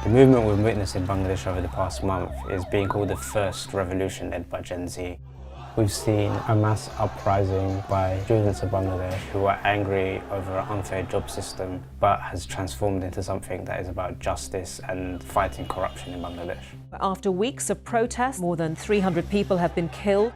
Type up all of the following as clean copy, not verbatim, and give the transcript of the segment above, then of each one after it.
The movement we've witnessed in Bangladesh over the past month is being called the first revolution led by Gen Z. We've seen a mass uprising by students of Bangladesh who are angry over an unfair job system, but has transformed into something that is about justice and fighting corruption in Bangladesh. After weeks of protest, more than 300 people have been killed.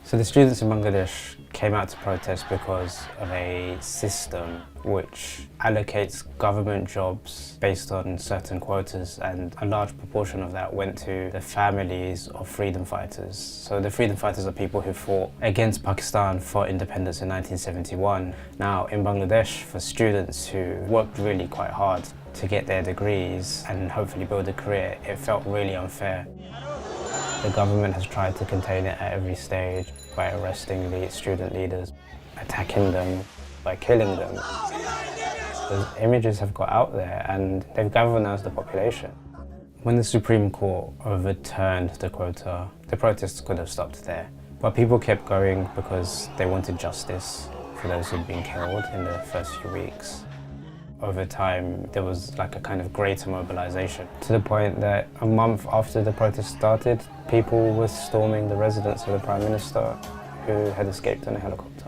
So the students in Bangladesh came out to protest because of a system which allocates government jobs based on certain quotas, and a large proportion of that went to the families of freedom fighters. So the freedom fighters are people who fought against Pakistan for independence in 1971. Now in Bangladesh, for students who worked really quite hard to get their degrees and hopefully build a career, it felt really unfair. The government has tried to contain it at every stage by arresting the student leaders, attacking them, by killing them. Those images have got out there and they've galvanized the population. When the Supreme Court overturned the quota, the protests could have stopped there. But people kept going because they wanted justice for those who'd been killed in the first few weeks. Over time, there was like a kind of greater mobilization, to the point that a month after the protest started, people were storming the residence of the Prime Minister, who had escaped in a helicopter.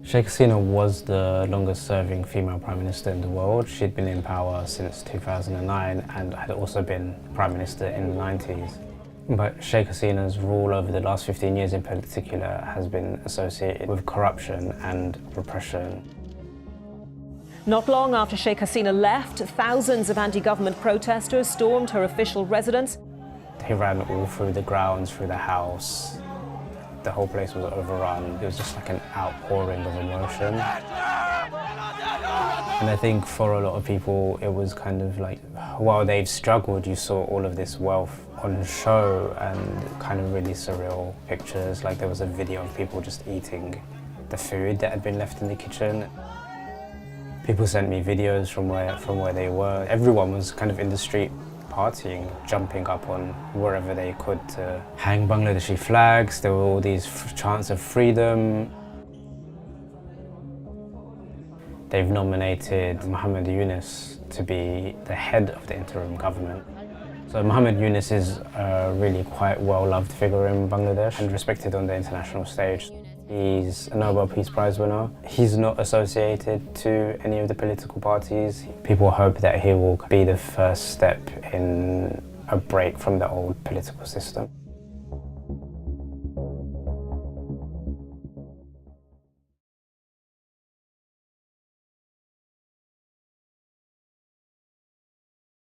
Sheikh Hasina was the longest serving female Prime Minister in the world. She'd been in power since 2009 and had also been Prime Minister in the 90s. But Sheikh Hasina's rule over the last 15 years in particular has been associated with corruption and repression. Not long after Sheikh Hasina left, thousands of anti-government protesters stormed her official residence. He ran all through the grounds, through the house. The whole place was overrun. It was just like an outpouring of emotion. And I think for a lot of people, it was kind of like, while they've struggled, you saw all of this wealth on show and kind of really surreal pictures. Like there was a video of people just eating the food that had been left in the kitchen. People sent me videos from where they were. Everyone was kind of in the street partying, jumping up on wherever they could to hang Bangladeshi flags. There were all these chants of freedom. They've nominated Muhammad Yunus to be the head of the interim government. So Muhammad Yunus is a really quite well-loved figure in Bangladesh and respected on the international stage. He's a Nobel Peace Prize winner. He's not associated to any of the political parties. People hope that he will be the first step in a break from the old political system.